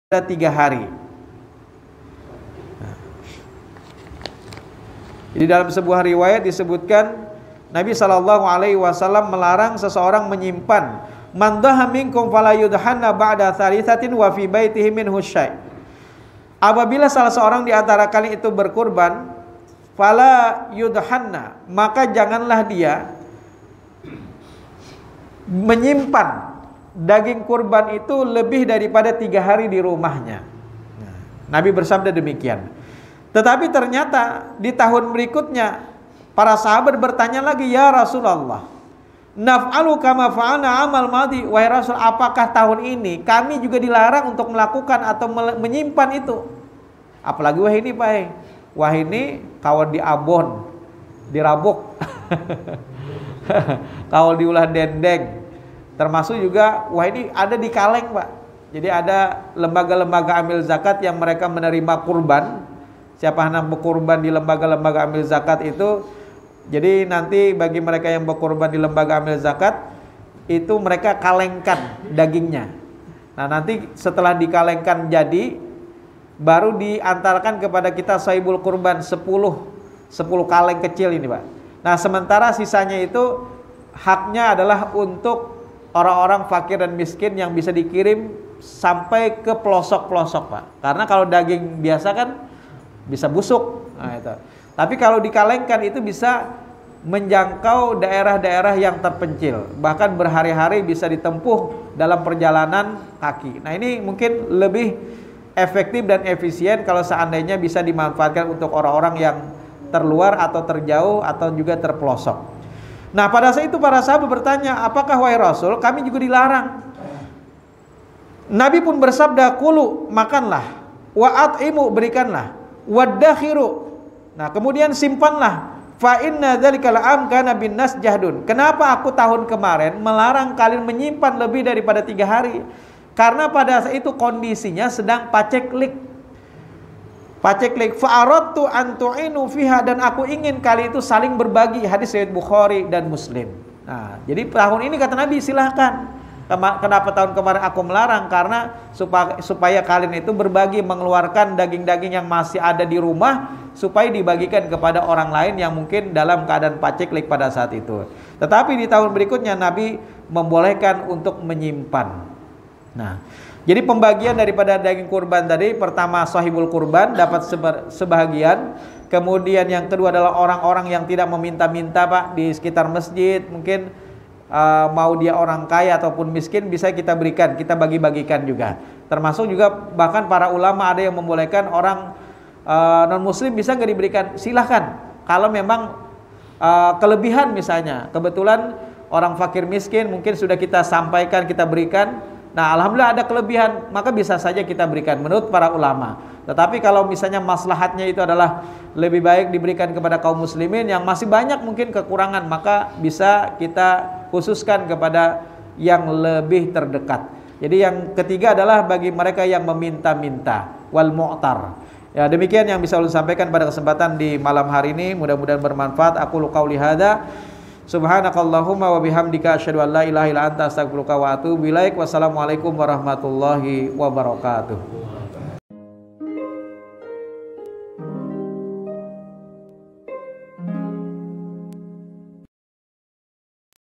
3 hari. Jadi dalam sebuah riwayat disebutkan Nabi SAW melarang seseorang menyimpan man dhaha minkum fala yudhanna ba'da thalithatin wa fi baitihi minhu syai'. Apabila salah seorang di antara kalian itu berkurban, fala yudhanna, maka janganlah dia menyimpan daging kurban itu lebih daripada 3 hari di rumahnya. Nabi bersabda demikian. Tetapi ternyata di tahun berikutnya para sahabat bertanya lagi, ya Rasulullah, naf'alu kama fa'alna amal madi. Wahai Rasul, apakah tahun ini kami juga dilarang untuk melakukan atau menyimpan itu? Apalagi wah ini Pak, wah ini kawal di abon, dirabuk, kawal diulah dendeng. Termasuk juga wah ini ada di kaleng Pak. Jadi ada lembaga-lembaga amil zakat yang mereka menerima kurban. Siapa hendak berkurban di lembaga-lembaga amil zakat itu, jadi nanti bagi mereka yang berkurban di lembaga amil zakat itu mereka kalengkan dagingnya. Nah nanti setelah dikalengkan jadi baru diantarkan kepada kita sahibul kurban 10 kaleng kecil ini Pak. Nah sementara sisanya itu haknya adalah untuk orang-orang fakir dan miskin yang bisa dikirim sampai ke pelosok-pelosok Pak. Karena kalau daging biasa kan bisa busuk. Nah, itu. Tapi kalau dikalengkan itu bisa menjangkau daerah-daerah yang terpencil. Bahkan berhari-hari bisa ditempuh dalam perjalanan kaki. Nah ini mungkin lebih efektif dan efisien kalau seandainya bisa dimanfaatkan untuk orang-orang yang terluar atau terjauh atau juga terpelosok. Nah pada saat itu para sahabat bertanya, apakah wahai Rasul kami juga dilarang? Nabi pun bersabda, kulu, makanlah, wa at'imu, berikanlah, wadakhiru, nah kemudian simpanlah, fa inna dzalikal am kana bin nas jahdun. Kenapa aku tahun kemarin melarang kalian menyimpan lebih daripada 3 hari? Karena pada saat itu kondisinya sedang paceklik. Fa aradtu an tu'inu fiha, dan aku ingin kali itu saling berbagi. Hadis riwayat Bukhari dan Muslim. Nah, jadi tahun ini kata Nabi silahkan. Kenapa tahun kemarin aku melarang? Karena supaya kalian itu berbagi, mengeluarkan daging-daging yang masih ada di rumah supaya dibagikan kepada orang lain yang mungkin dalam keadaan paceklik pada saat itu. Tetapi di tahun berikutnya Nabi membolehkan untuk menyimpan. Nah, jadi pembagian daripada daging kurban tadi, pertama sahibul kurban dapat sebahagian. Kemudian yang kedua adalah orang-orang yang tidak meminta-minta Pak di sekitar masjid, mungkin mau dia orang kaya ataupun miskin bisa kita berikan, kita bagi-bagikan juga. Termasuk juga bahkan para ulama ada yang membolehkan orang non muslim bisa nggak diberikan, silahkan. Kalau memang kelebihan misalnya, kebetulan orang fakir miskin mungkin sudah kita sampaikan, kita berikan. Nah alhamdulillah ada kelebihan, maka bisa saja kita berikan menurut para ulama. Tetapi kalau misalnya maslahatnya itu adalah lebih baik diberikan kepada kaum muslimin yang masih banyak mungkin kekurangan, maka bisa kita khususkan kepada yang lebih terdekat. Jadi yang ketiga adalah bagi mereka yang meminta-minta, wal mu'tar. Ya demikian yang bisa ulun sampaikan pada kesempatan di malam hari ini, mudah-mudahan bermanfaat. Aku qauli hadza, subhanakallahumma wa bihamdika asyhadu an la ilaha illa anta astaghfiruka wa atubu ilaik. Wassalamualaikum warahmatullahi wabarakatuh.